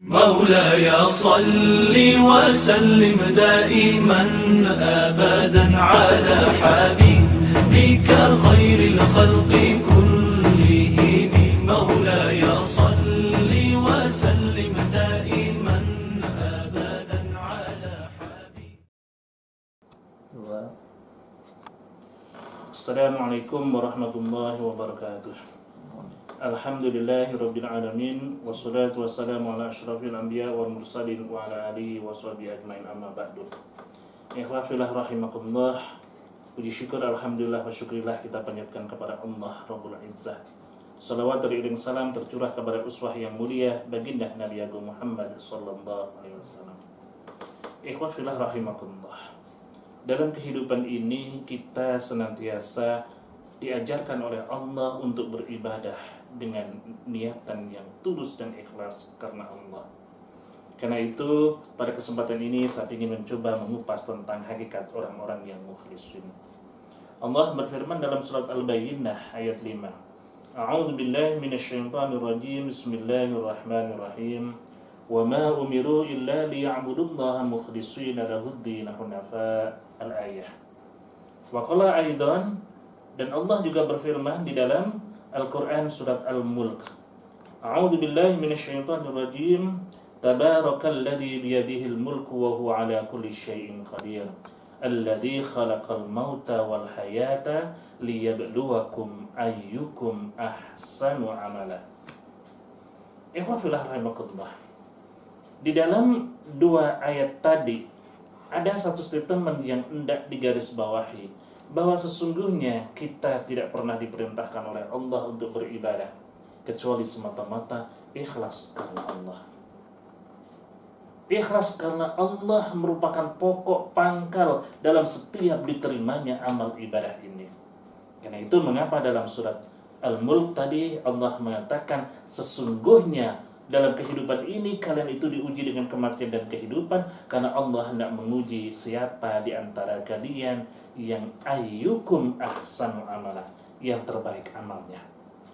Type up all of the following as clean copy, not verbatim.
مولاي صل وسلم دائما أبدا على حبيبك خير الخلق كلهم مولاي صل وسلم دائما أبدا على حبيبك. Assalamualaikum warahmatullahi wabarakatuh. Alhamdulillahirabbil alamin wassalatu wassalamu ala asyrafil anbiya wal mursalin wa ala alihi washabihi ajmain amma ba'du. Ikhwah fillah rahimakumullah. Puji syukur alhamdulillah wa syukrillah kita panjatkan kepada Allah Rabbul Izzah. Salawat teriring salam tercurah kepada uswah yang mulia baginda Nabi Agung Muhammad sallallahu alaihi wasallam. Ikhwah fillah rahimakumullah. Dalam kehidupan ini kita senantiasa diajarkan oleh Allah untuk beribadah dengan niatan yang tulus dan ikhlas karena Allah. Karena itu pada kesempatan ini saya ingin mencoba mengupas tentang hakikat orang-orang yang mukhlisin. Allah berfirman dalam surat Al-Bayyinah ayat 5. A'udzu billahi minasyaitonir rajim. Bismillahirrahmanirrahim. Wa ma umiru illa liya'budullaha mukhlishina lahud-din hunafa. Al-ayah. Wa qala aidan, dan Allah juga berfirman di dalam Al-Quran surat Al-Mulk. A'udzu billahi minasyaitonir rajim. Tabarakalladzi biyadihil mulku wa huwa ala kulli syai'in qadir. Alladzi khalaqal mauta wal hayata liyabluwakum ayyukum ahsanu amala. Ikhwah fillah rahimakumullah. Di dalam dua ayat tadi ada satu statement yang hendak digarisbawahi, bahwa sesungguhnya kita tidak pernah diperintahkan oleh Allah untuk beribadah kecuali semata-mata ikhlas karena Allah. Ikhlas karena Allah merupakan pokok pangkal dalam setiap diterimanya amal ibadah ini. Karena itu mengapa dalam surat Al-Mulk tadi Allah mengatakan sesungguhnya dalam kehidupan ini kalian itu diuji dengan kematian dan kehidupan, karena Allah hendak menguji siapa di antara kalian yang ayyukum ahsanu amala, yang terbaik amalnya.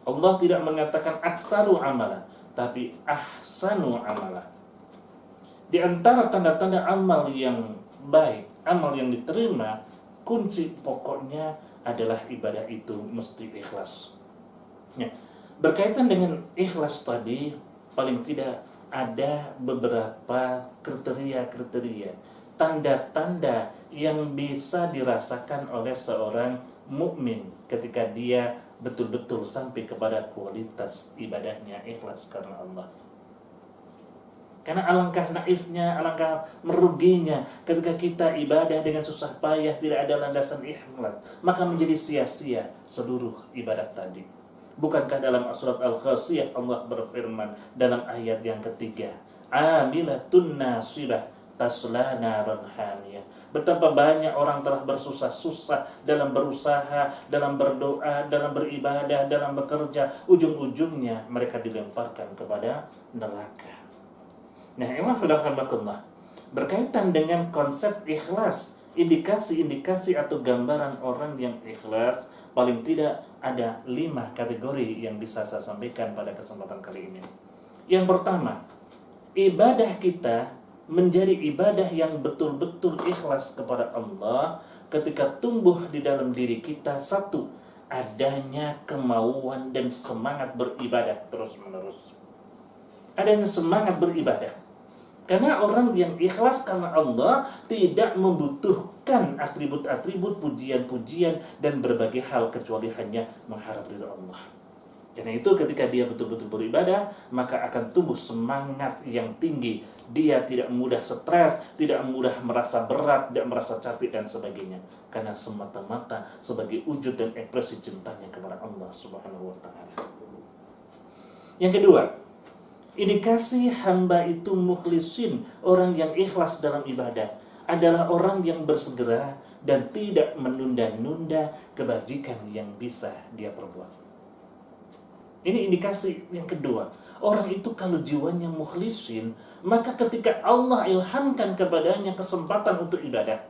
Allah tidak mengatakan aksaru amala, tapi ahsanu amala. Di antara tanda-tanda amal yang baik, amal yang diterima, kunci pokoknya adalah ibadah itu mesti ikhlas. Ya, berkaitan dengan ikhlas tadi, paling tidak ada beberapa kriteria-kriteria, tanda-tanda yang bisa dirasakan oleh seorang mukmin ketika dia betul-betul sampai kepada kualitas ibadahnya ikhlas karena Allah. Karena alangkah naifnya, alangkah meruginya ketika kita ibadah dengan susah payah, tidak ada landasan ikhlas, maka menjadi sia-sia seluruh ibadah tadi. Bukankah dalam surat Al-Ghashiyah Allah berfirman dalam ayat yang ketiga, amilatun nasibah tasla naran hamiyah. Betapa banyak orang telah bersusah-susah dalam berusaha, dalam berdoa, dalam beribadah, dalam bekerja, ujung-ujungnya mereka dilemparkan kepada neraka. Nah, emang fidahullah, berkaitan dengan konsep ikhlas, indikasi-indikasi atau gambaran orang yang ikhlas, paling tidak ada 5 kategori yang bisa saya sampaikan pada kesempatan kali ini. Yang pertama, ibadah kita menjadi ibadah yang betul-betul ikhlas kepada Allah ketika tumbuh di dalam diri kita satu, adanya kemauan dan semangat beribadah terus-menerus. Adanya semangat beribadah. Karena orang yang ikhlas karena Allah tidak membutuhkan atribut-atribut, pujian-pujian, dan berbagai hal kecuali hanya mengharap ridha Allah. Karena itu ketika dia betul-betul beribadah, maka akan tumbuh semangat yang tinggi. Dia tidak mudah stres, tidak mudah merasa berat, tidak merasa capek, dan sebagainya. Karena semata-mata sebagai wujud dan ekspresi cintanya kepada Allah Subhanahu wa ta'ala. Yang kedua, indikasi hamba itu mukhlisin, orang yang ikhlas dalam ibadah, adalah orang yang bersegera dan tidak menunda-nunda kebajikan yang bisa dia perbuat. Ini indikasi yang kedua. Orang itu kalau jiwanya mukhlisin, maka ketika Allah ilhamkan kepadanya kesempatan untuk ibadah,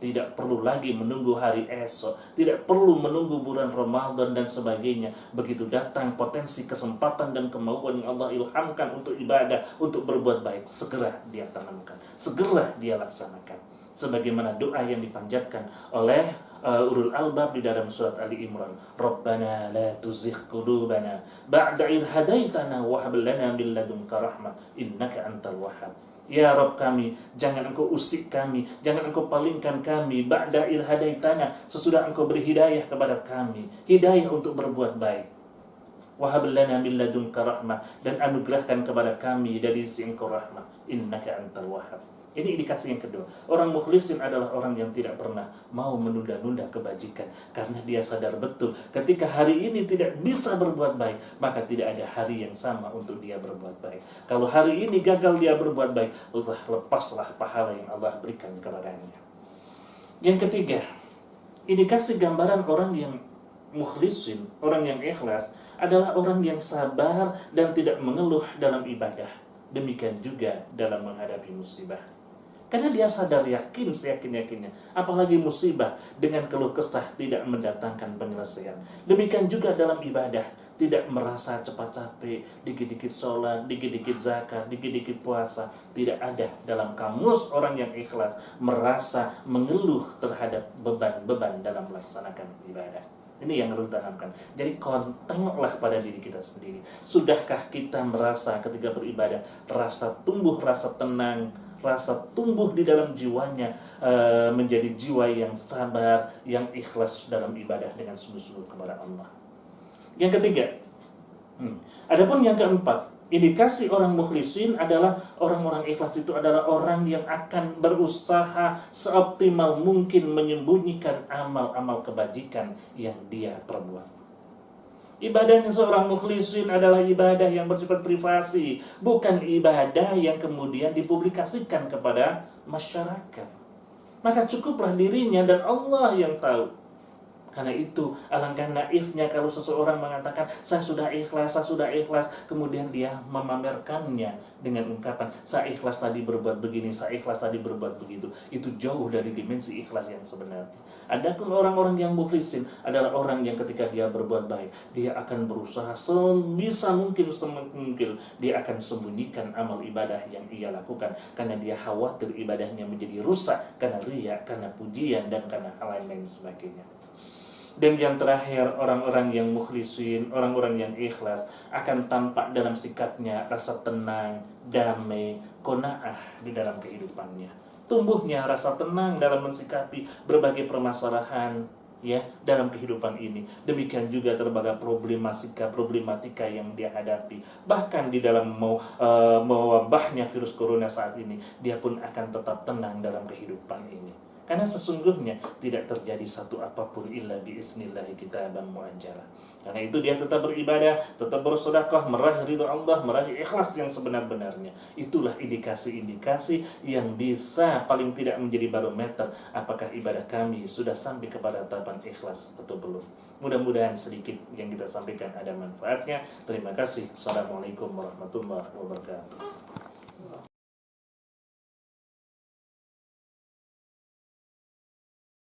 Tidak perlu lagi menunggu hari esok, tidak perlu menunggu bulan Ramadan dan sebagainya. Begitu datang potensi, kesempatan dan kemauan yang Allah ilhamkan untuk ibadah, untuk berbuat baik, segera dia tanamkan, segera dia laksanakan. Sebagaimana doa yang dipanjatkan oleh ulul albab di dalam surat Ali Imran, Rabbana la tuzigh qulubana ba'da idh hadaitana wa hab lana min ladunka rahmah innaka antal wahhab. Ya Rabb kami, jangan engkau usik kami, jangan engkau palingkan kami ba'da idh hadaitana, sesudah engkau beri hidayah kepada kami, hidayah untuk berbuat baik. Wa hab lana min ladunka rahmah, dan anugerahkan kepada kami dari sisi engkau rahmah, innaka antal wahhab. Ini indikasi yang kedua. Orang mukhlisin adalah orang yang tidak pernah mau menunda-nunda kebajikan, karena dia sadar betul ketika hari ini tidak bisa berbuat baik, maka tidak ada hari yang sama untuk dia berbuat baik. Kalau hari ini gagal dia berbuat baik, lepaslah pahala yang Allah berikan kepadanya. Yang ketiga, indikasi gambaran orang yang mukhlisin, orang yang ikhlas, adalah orang yang sabar dan tidak mengeluh dalam ibadah. Demikian juga dalam menghadapi musibah. Karena dia sadar, yakin seyakin-yakinnya, apalagi musibah dengan keluh kesah tidak mendatangkan penyelesaian. Demikian juga dalam ibadah, tidak merasa cepat capek, dikit-dikit sholat, dikit-dikit zakat, dikit-dikit puasa. Tidak ada dalam kamus orang yang ikhlas merasa mengeluh terhadap beban-beban dalam melaksanakan ibadah. Ini yang harus ditanamkan. Jadi tengoklah pada diri kita sendiri. Sudahkah kita merasa ketika beribadah, rasa tumbuh, rasa tenang, rasa tumbuh di dalam jiwanya, menjadi jiwa yang sabar, yang ikhlas dalam ibadah dengan sungguh-sungguh kepada Allah. Yang ketiga, adapun yang keempat, indikasi orang mukhlisin adalah orang-orang ikhlas itu adalah orang yang akan berusaha seoptimal mungkin menyembunyikan amal-amal kebajikan yang dia perbuat. Ibadahnya seorang mukhlisin adalah ibadah yang bersifat privasi, bukan ibadah yang kemudian dipublikasikan kepada masyarakat. Maka cukuplah dirinya dan Allah yang tahu. Karena itu, alangkah naifnya kalau seseorang mengatakan, saya sudah ikhlas, kemudian dia memamerkannya dengan ungkapan, saya ikhlas tadi berbuat begini, saya ikhlas tadi berbuat begitu. Itu jauh dari dimensi ikhlas yang sebenarnya. Adapun orang-orang yang mukhlisin adalah orang yang ketika dia berbuat baik, dia akan berusaha sebisa mungkin, dia akan sembunyikan amal ibadah yang ia lakukan, karena dia khawatir ibadahnya menjadi rusak karena riya, karena pujian, dan karena hal lain sebagainya. Dan yang terakhir, orang-orang yang mukhlisin, orang-orang yang ikhlas akan tampak dalam sikapnya rasa tenang, damai, qanaah di dalam kehidupannya. Tumbuhnya rasa tenang dalam mensikapi berbagai permasalahan ya dalam kehidupan ini. Demikian juga berbagai problematika yang dia hadapi. Bahkan di dalam mewabahnya virus corona saat ini, dia pun akan tetap tenang dalam kehidupan ini. Karena sesungguhnya tidak terjadi satu apapun illa biiznillah kitaban muajjala. Karena itu dia tetap beribadah, tetap bersedekah, meraih ridha Allah, meraih ikhlas yang sebenar-benarnya. Itulah indikasi-indikasi yang bisa paling tidak menjadi barometer apakah ibadah kami sudah sampai kepada tahapan ikhlas atau belum. Mudah-mudahan sedikit yang kita sampaikan ada manfaatnya. Terima kasih. Assalamualaikum warahmatullahi wabarakatuh.